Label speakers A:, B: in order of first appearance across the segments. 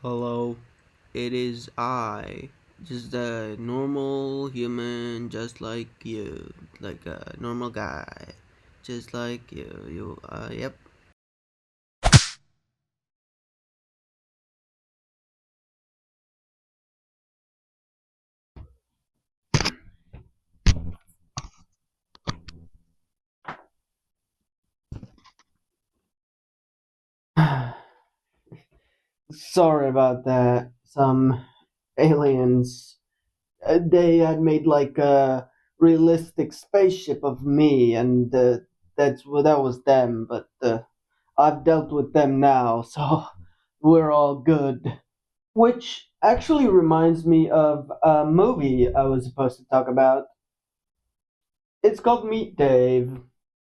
A: Hello, it is I, just a normal human, just like you, like a normal guy, just like you. Yep. Sorry about that. Some aliens, they had made like a realistic spaceship of me, and that was them. But I've dealt with them now, so we're all good. Which actually reminds me of a movie I was supposed to talk about. It's called Meet Dave,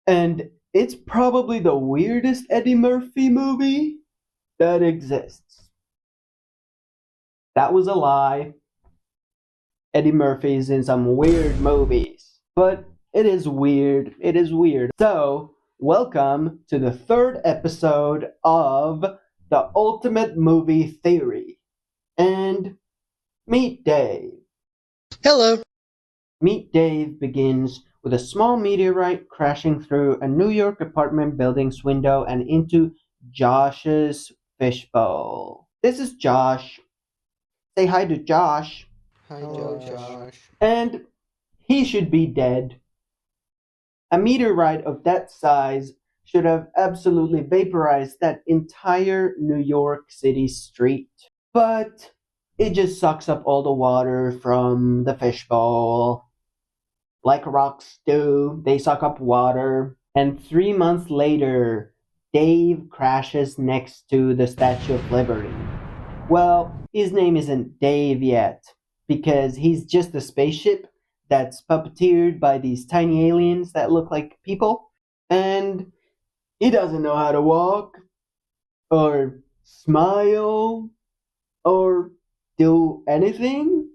A: and it's probably the weirdest Eddie Murphy movie that exists. That was a lie. Eddie Murphy's in some weird movies, but it is weird. It is weird. So, welcome to the third episode of The Ultimate Movie Theory and Meet Dave.
B: Hello.
A: Meet Dave begins with a small meteorite crashing through a New York apartment building's window and into Josh's fishbowl. This is Josh. Say hi to Josh.
B: Hi,
C: Hello,
B: Josh.
C: Josh.
A: And he should be dead. A meteorite of that size should have absolutely vaporized that entire New York City street. But it just sucks up all the water from the fishbowl. Like rocks do, they suck up water. And 3 months later, Dave crashes next to the Statue of Liberty. Well, his name isn't Dave yet, because he's just a spaceship that's puppeteered by these tiny aliens that look like people. And he doesn't know how to walk, or smile, or do anything.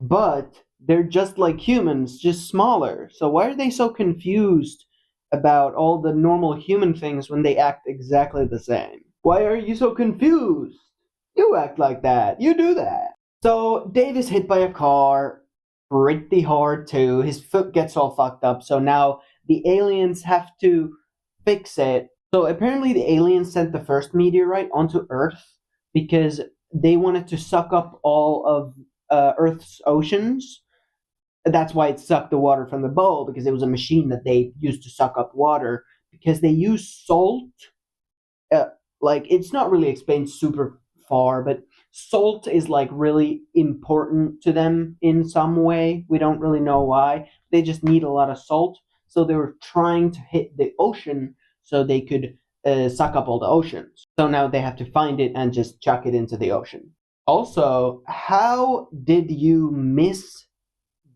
A: But they're just like humans, just smaller. So why are they so confused about all the normal human things when they act exactly the same? Why are you so confused? You act like that. You do that. So Dave is hit by a car pretty hard too. His foot gets all fucked up. So now the aliens have to fix it. So apparently the aliens sent the first meteorite onto Earth because they wanted to suck up all of Earth's oceans. That's why it sucked the water from the bowl, because it was a machine that they used to suck up water. Because they use salt. Uh, like, it's not really explained super far, but salt is like really important to them in some way. We don't really know why. They just need a lot of salt. So they were trying to hit the ocean so they could suck up all the oceans. So now they have to find it and just chuck it into the ocean. Also, how did you miss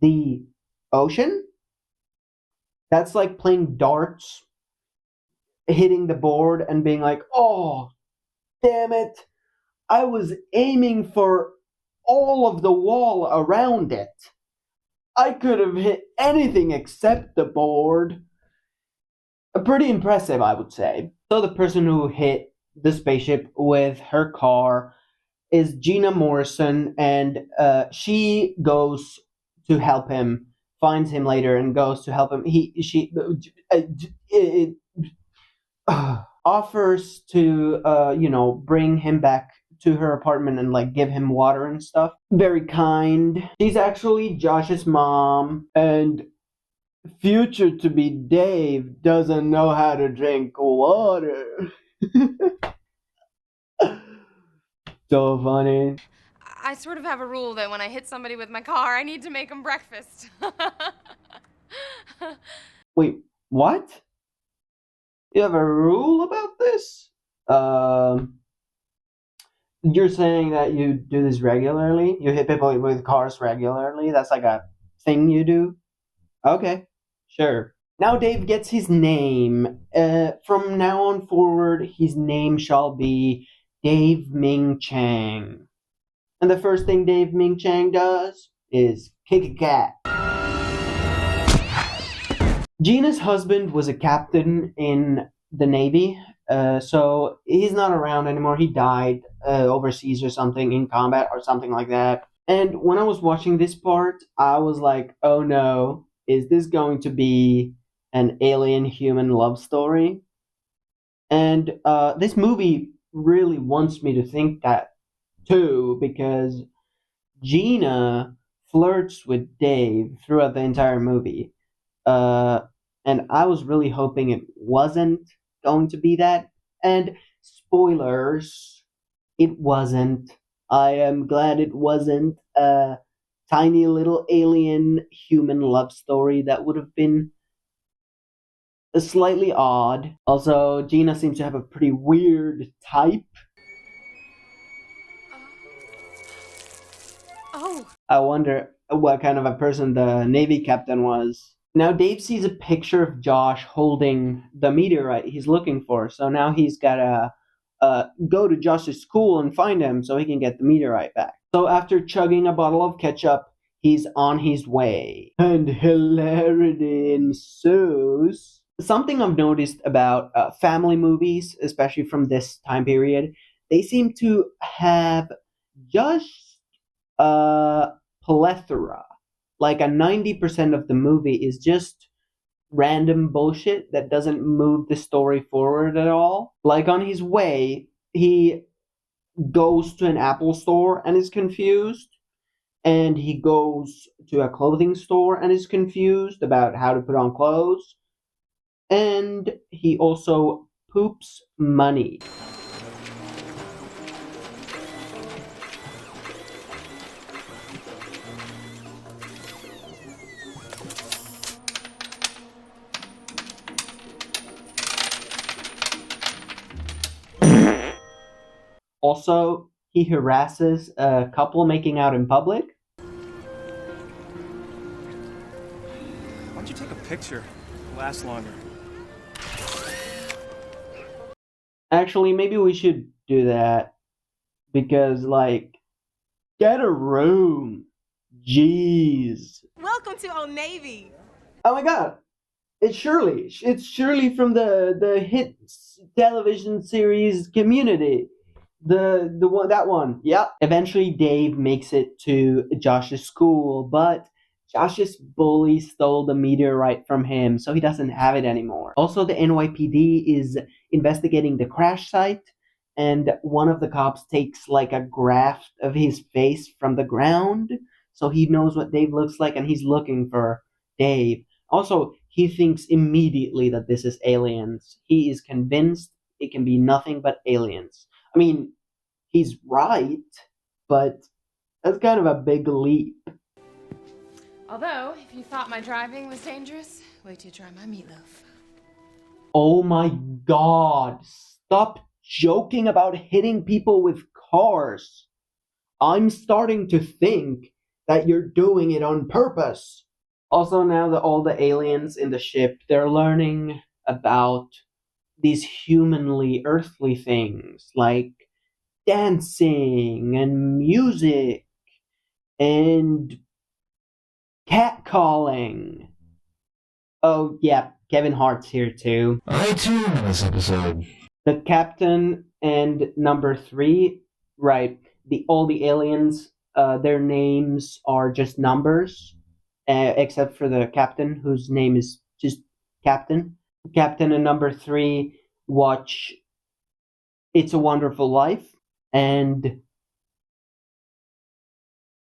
A: the ocean? That's like playing darts, hitting the board and being like, oh, damn it. I was aiming for all of the wall around it. I could have hit anything except the board. Pretty impressive, I would say. So the person who hit the spaceship with her car is Gina Morrison, and she goes to help him, finds him later, and goes to help him. Offers to bring him back to her apartment and like give him water and stuff. Very kind. She's actually Josh's mom, and future to be Dave doesn't know how to drink water. So funny.
D: I sort of have a rule that when I hit somebody with my car, I need to make them breakfast.
A: Wait, what? You have a rule about this? You're saying that you do this regularly? You hit people with cars regularly? That's like a thing you do? Okay, sure. Now Dave gets his name. From now on forward, his name shall be Dave Ming Chang. And the first thing Dave Ming Chang does is kick a cat. Gina's husband was a captain in the Navy, So he's not around anymore. He died overseas or something in combat or something like that. And when I was watching this part, I was like, oh no, is this going to be an alien human love story? And this movie really wants me to think that too, because Gina flirts with Dave throughout the entire movie. Uh, and I was really hoping it wasn't going to be that. And spoilers, it wasn't. I am glad it wasn't a tiny little alien human love story. That would have been slightly odd. Also, Gina seems to have a pretty weird type.
D: Oh.
A: I wonder what kind of a person the Navy captain was. Now Dave sees a picture of Josh holding the meteorite he's looking for. So now he's gotta go to Josh's school and find him so he can get the meteorite back. So after chugging a bottle of ketchup, he's on his way. And hilarity ensues. Something I've noticed about family movies, especially from this time period, they seem to have just a plethora. Like a 90% of the movie is just random bullshit that doesn't move the story forward at all. Like on his way, he goes to an Apple store and is confused, and he goes to a clothing store and is confused about how to put on clothes, and he also poops money. Also, he harasses a couple making out in public.
B: Why don't you take a picture? It'll last longer.
A: Actually, maybe we should do that. Because, like, get a room. Jeez.
C: Welcome to Old Navy.
A: Oh my god. It's Shirley. It's Shirley from the hit television series Community. The one, that one. Yep. Eventually Dave makes it to Josh's school, but Josh's bully stole the meteorite from him, so he doesn't have it anymore. Also, the NYPD is investigating the crash site, and one of the cops takes like a graft of his face from the ground, so he knows what Dave looks like, and he's looking for Dave. Also, he thinks immediately that this is aliens. He is convinced it can be nothing but aliens. I mean, he's right, but that's kind of a big leap.
D: Although, if you thought my driving was dangerous, wait till you try my meatloaf.
A: Oh my god, stop joking about hitting people with cars. I'm starting to think that you're doing it on purpose. Also, now that all the aliens in the ship, they're learning about these humanly earthly things like dancing and music and catcalling. Oh, yeah, Kevin Hart's here too.
E: I too in this episode.
A: The captain and number 3, right? All the aliens, their names are just numbers, except for the captain, whose name is just Captain. Captain and number 3 watch It's a Wonderful Life and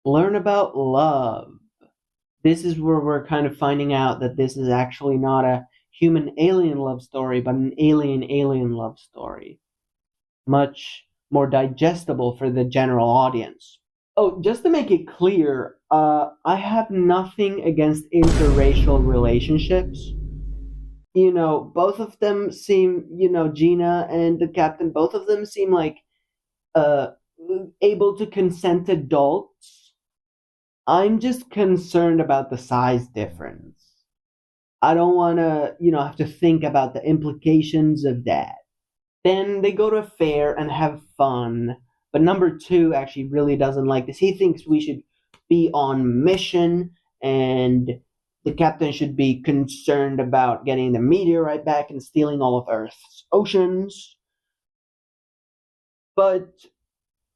A: learn about love. This is where we're kind of finding out that this is actually not a human alien love story, but an alien love story. Much more digestible for the general audience. Oh, just to make it clear, I have nothing against interracial relationships. You know, both of them seem, Gina and the captain, both of them seem like able to consent adults. I'm just concerned about the size difference. I don't want to, have to think about the implications of that. Then they go to a fair and have fun. But number 2 actually really doesn't like this. He thinks we should be on mission and the captain should be concerned about getting the meteorite back and stealing all of Earth's oceans. But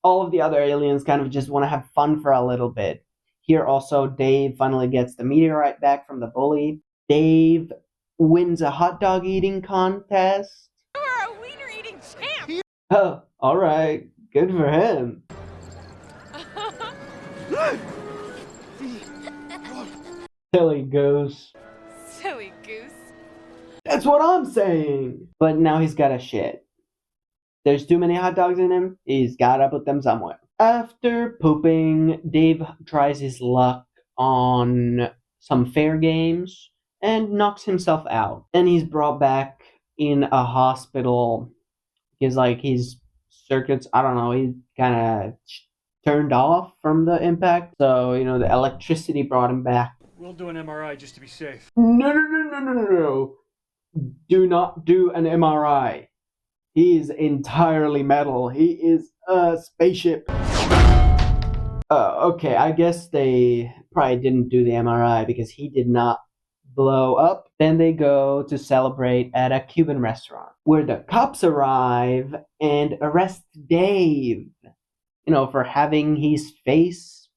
A: all of the other aliens kind of just want to have fun for a little bit. Here also, Dave finally gets the meteorite back from the bully. Dave wins a hot dog eating contest.
C: You're a wiener eating champ!
A: Oh, alright. Good for him. Silly goose.
C: Silly goose.
A: That's what I'm saying! But now he's got a shit. There's too many hot dogs in him. He's gotta put them somewhere. After pooping, Dave tries his luck on some fair games and knocks himself out. And he's brought back in a hospital because, like, his circuits, I don't know, he kind of turned off from the impact. So, the electricity brought him back.
B: We'll do an MRI just to be safe.
A: No. Do not do an MRI. He is entirely metal. He is a spaceship. Okay, I guess they probably didn't do the MRI because he did not blow up. Then they go to celebrate at a Cuban restaurant where the cops arrive and arrest Dave, for having his face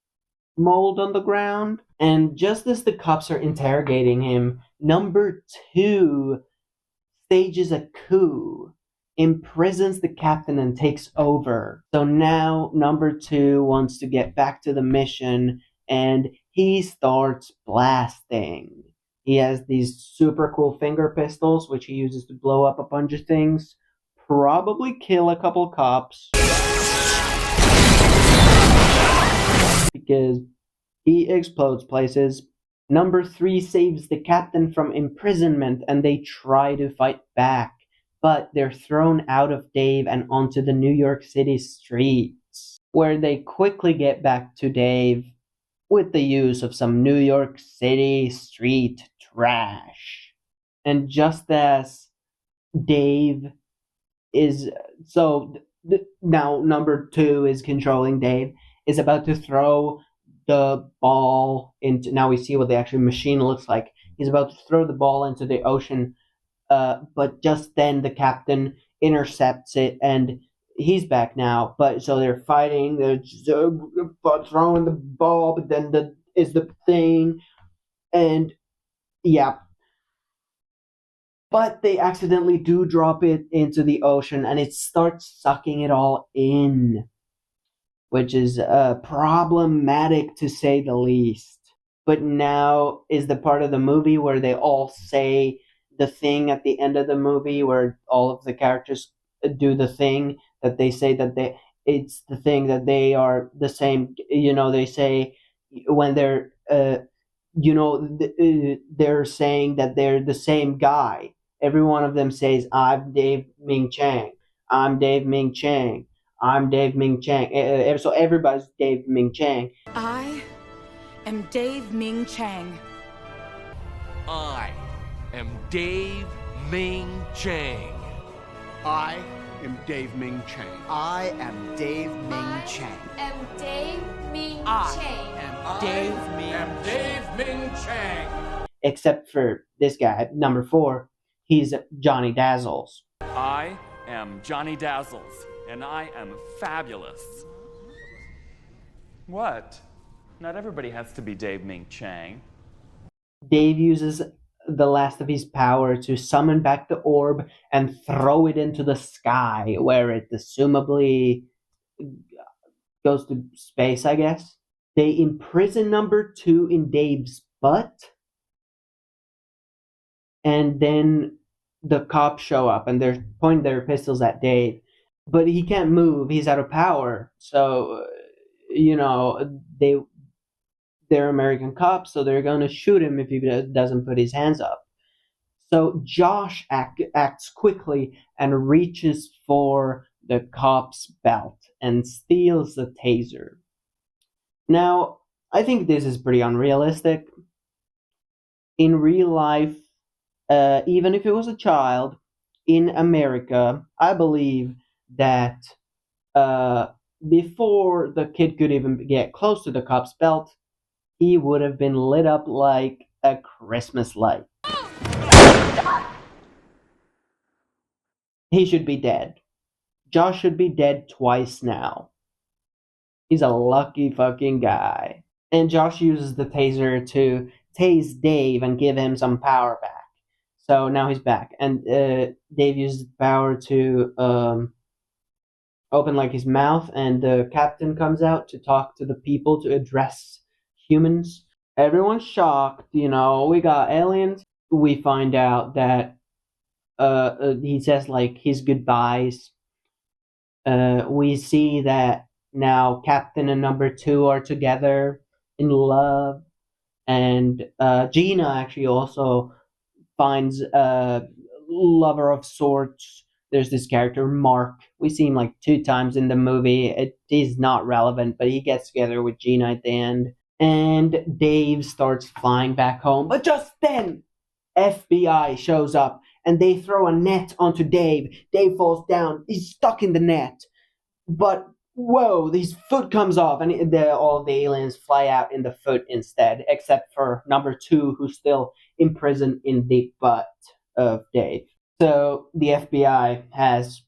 A: mold on the ground. And just as the cops are interrogating him, number 2 stages a coup, imprisons the captain and takes over. So now number 2 wants to get back to the mission and he starts blasting. He has these super cool finger pistols which he uses to blow up a bunch of things, probably kill a couple cops. Because he explodes places. Number 3 saves the captain from imprisonment and they try to fight back, but they're thrown out of Dave and onto the New York City streets, where they quickly get back to Dave with the use of some New York City street trash. And just as Dave is... now number 2 is controlling Dave, is about to throw the ball into... Now we see what the actual machine looks like. He's about to throw the ball into the ocean, but just then the captain intercepts it, and he's back now. But so they're fighting, they're throwing the ball, but then the thing, and yeah. But they accidentally do drop it into the ocean, and it starts sucking it all in, which is problematic to say the least. But now is the part of the movie where they all say the thing at the end of the movie, where all of the characters do the thing that they say that it's the thing that they are the same. They say when they're they're saying that they're the same guy. Every one of them says, "I'm Dave Ming Chang. I'm Dave Ming Chang. I'm Dave Ming Chang." So everybody's Dave Ming Chang.
F: I am Dave Ming Chang.
G: I am Dave Ming Chang.
H: I am Dave Ming Chang.
I: I am Dave Ming Chang.
J: I am Dave Ming Chang.
G: Dave Ming Chang.
A: Except for this guy, number 4, he's Johnny Dazzles.
B: I am Johnny Dazzles, and I am fabulous. What? Not everybody has to be Dave Ming Chang.
A: Dave uses the last of his power to summon back the orb and throw it into the sky, where it assumably goes to space, I guess. They imprison number 2 in Dave's butt, and then the cops show up and they're pointing their pistols at Dave, but he can't move, he's out of power. So they're American cops, so they're going to shoot him if he doesn't put his hands up. So Josh acts quickly and reaches for the cop's belt and steals the taser. Now, I think this is pretty unrealistic. In real life, even if it was a child, in America, I believe that before the kid could even get close to the cop's belt, he would have been lit up like a Christmas light. He should be dead. Josh should be dead twice now. He's a lucky fucking guy. And Josh uses the taser to tase Dave and give him some power back. So now he's back. And Dave uses the power to open like his mouth, and the captain comes out to talk to the people, to address humans. Everyone's shocked, we got aliens. We find out that he says like his goodbyes. We see that now Captain and number 2 are together in love, and Gina actually also finds a lover of sorts. There's this character, Mark. We see him like 2 times in the movie. It is not relevant, but he gets together with Gina at the end. And Dave starts flying back home. But just then, FBI shows up, and they throw a net onto Dave. Dave falls down. He's stuck in the net. But, whoa, his foot comes off, and all the aliens fly out in the foot instead, except for number 2, who's still imprisoned in the butt of Dave. So the FBI has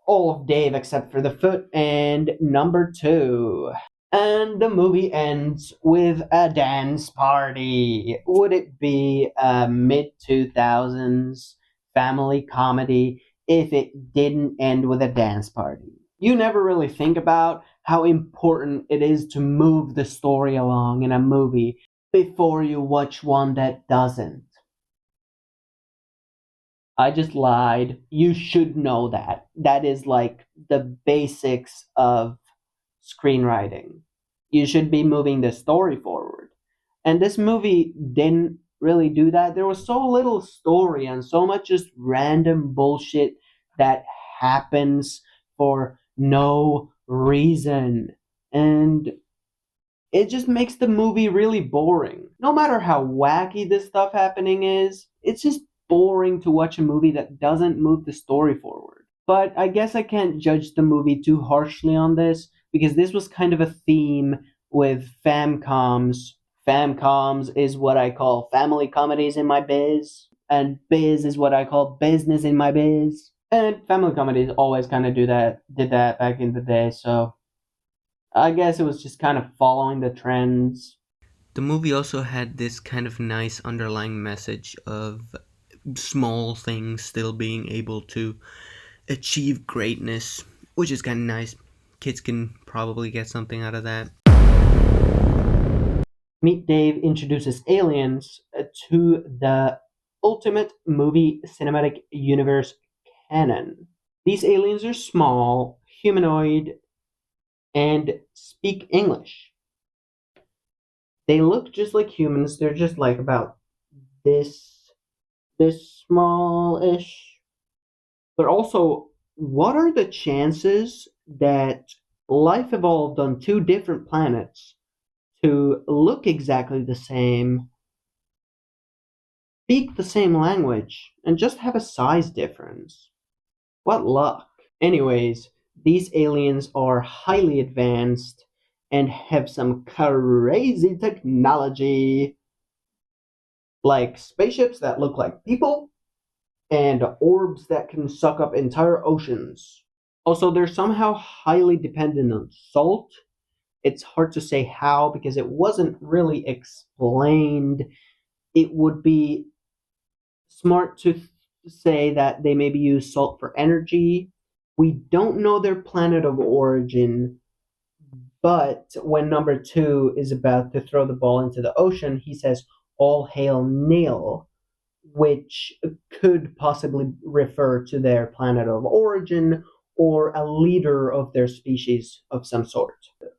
A: all of Dave except for the foot and number 2. And the movie ends with a dance party. Would it be a mid-2000s family comedy if it didn't end with a dance party? You never really think about how important it is to move the story along in a movie before you watch one that doesn't. I just lied. You should know that. That is like the basics of screenwriting. You should be moving the story forward. And this movie didn't really do that. There was so little story and so much just random bullshit that happens for no reason. And it just makes the movie really boring. No matter how wacky this stuff happening is, it's just boring to watch a movie that doesn't move the story forward. But I guess I can't judge the movie too harshly on this, because this was kind of a theme with famcoms. Famcoms is what I call family comedies in my biz, and biz is what I call business in my biz. And family comedies always kind of did that back in the day, so I guess it was just kind of following the trends.
K: The movie also had this kind of nice underlying message of small things still being able to achieve greatness, which is kind of nice. Kids can probably get something out of that.
A: Meet Dave introduces aliens to the Ultimate Movie Cinematic Universe canon. These aliens are small, humanoid, and speak English. They look just like humans. They're just like about this small-ish. But also, what are the chances that life evolved on 2 different planets to look exactly the same, speak the same language, and just have a size difference? What luck. Anyways, these aliens are highly advanced and have some crazy technology, like spaceships that look like people, and orbs that can suck up entire oceans. Also, they're somehow highly dependent on salt. It's hard to say how, because it wasn't really explained. It would be smart to say that they maybe use salt for energy. We don't know their planet of origin, but when number 2 is about to throw the ball into the ocean, he says, "All hail Neil," which could possibly refer to their planet of origin or a leader of their species of some sort,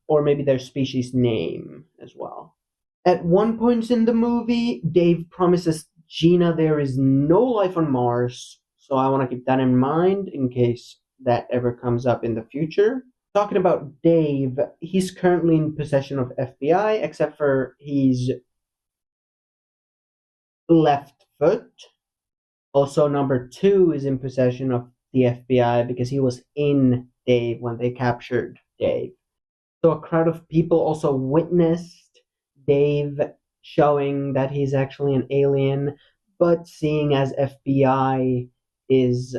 A: or maybe their species name as well. At one point in the movie, Dave promises Gina there is no life on Mars, so I want to keep that in mind in case that ever comes up in the future. Talking about Dave, he's currently in possession of FBI, except for his left foot. Also, number 2 is in possession of the FBI because he was in Dave when they captured Dave. So a crowd of people also witnessed Dave showing that he's actually an alien, but seeing as FBI is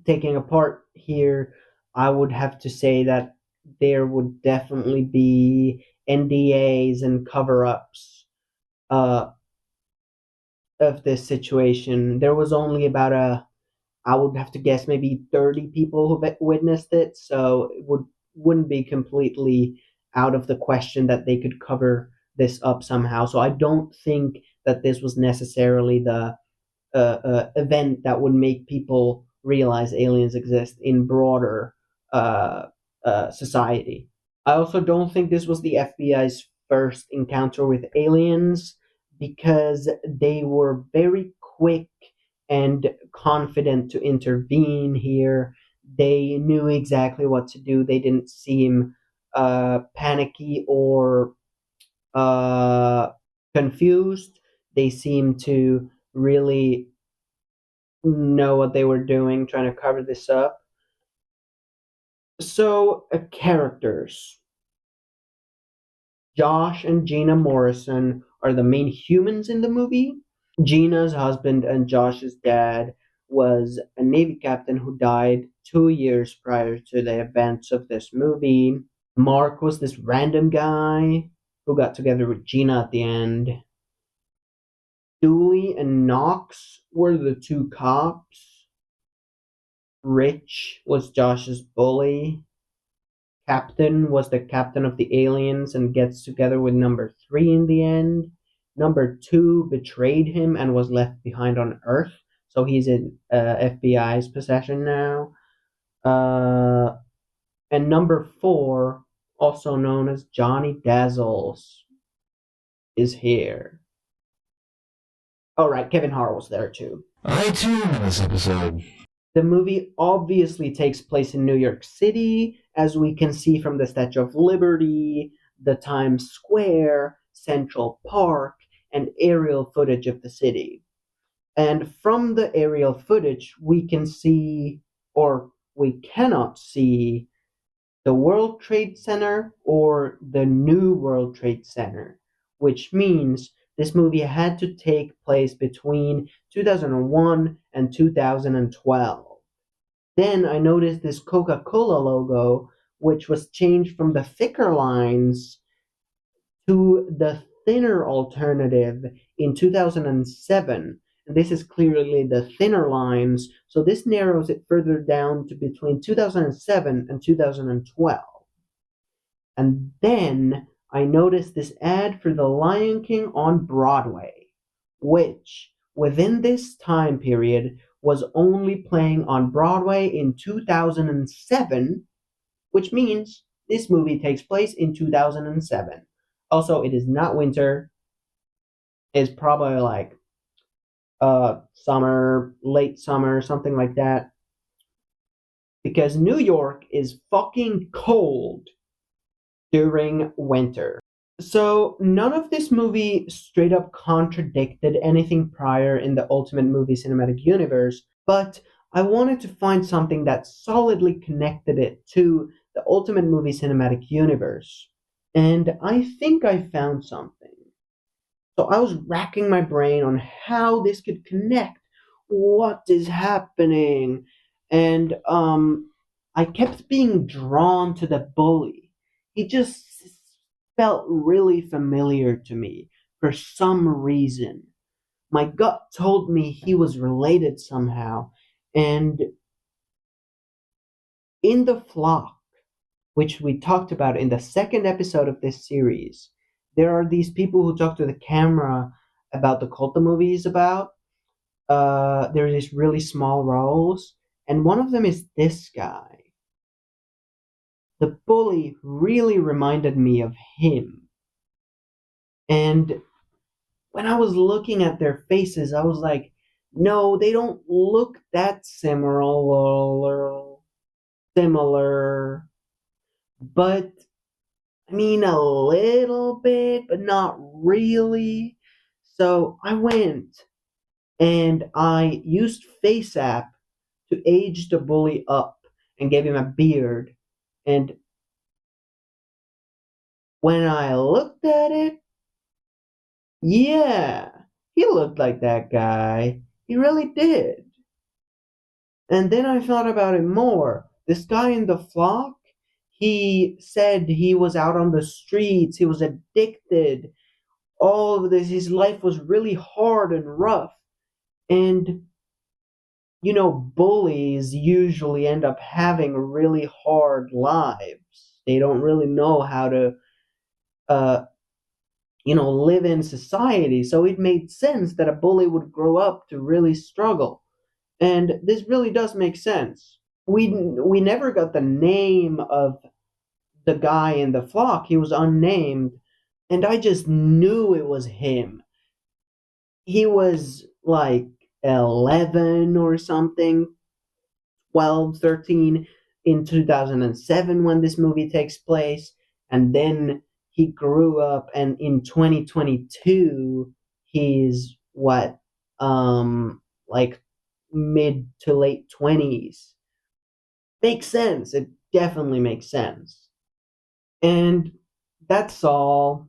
A: taking a part here, I would have to say that there would definitely be NDAs and cover-ups uh, of this situation. There was only about I would have to guess maybe 30 people who witnessed it, so wouldn't be completely out of the question that they could cover this up somehow. So I don't think that this was necessarily the event that would make people realize aliens exist in broader society. I also don't think this was the FBI's first encounter with aliens because they were very quick and confident to intervene here. They knew exactly what to do. They didn't seem panicky or confused. They seemed to really know what they were doing, trying to cover this up. So, characters. Josh and Gina Morrison are the main humans in the movie. Gina's husband and Josh's dad was a Navy captain who died 2 years prior to the events of this movie. Mark was this random guy who got together with Gina at the end. Dooley and Knox were the two cops. Rich was Josh's bully. Captain was the captain of the aliens and gets together with number 3 in the end. Number 2 betrayed him and was left behind on Earth, so he's in FBI's possession now. And number 4, also known as Johnny Dazzles, is here. Oh, right, Kevin Hart was there too.
E: I too in this episode.
A: The movie obviously takes place in New York City, as we can see from the Statue of Liberty, the Times Square, Central Park, and aerial footage of the city. And from the aerial footage, we can see, or we cannot see, the World Trade Center or the New World Trade Center, which means this movie had to take place between 2001 and 2012. Then I noticed this Coca-Cola logo, which was changed from the thicker lines to the thinner alternative in 2007. And this is clearly the thinner lines, so this narrows it further down to between 2007 and 2012. And then I noticed this ad for The Lion King on Broadway, which, within this time period, was only playing on Broadway in 2007, which means this movie takes place in 2007. Also, it is not winter. It's probably like summer, late summer, something like that. Because New York is fucking cold during winter. So none of this movie straight up contradicted anything prior in the Ultimate Movie Cinematic Universe, but I wanted to find something that solidly connected it to the Ultimate Movie Cinematic Universe. And I think I found something. So I was racking my brain on how this could connect. What is happening? And I kept being drawn to the bully. He just felt really familiar to me for some reason. My gut told me he was related somehow. And in The Flock, which we talked about in the second episode of this series, there are these people who talk to the camera about the cult the movie is about. There are these really small roles, and one of them is this guy. The bully really reminded me of him. And when I was looking at their faces, I was like, no, they don't look that similar. But, I mean, a little bit, but not really. So I went and I used FaceApp to age the bully up and gave him a beard. And When I looked at it, yeah, he looked like that guy. He really did. And then I thought about it more. This guy in the flock, he said he was out on the streets, he was addicted, all of this, his life was really hard and rough. And, bullies usually end up having really hard lives. They don't really know how to, uh, live in society. So it made sense that a bully would grow up to really struggle. And this really does make sense. We never got the name of the guy in the flock. He was unnamed, and I just knew it was him. He was like 11 or something, 12, 13 in 2007 when this movie takes place, and then he grew up, and in 2022 he's what, like mid to late 20s. Makes sense. It definitely makes sense. And that's all.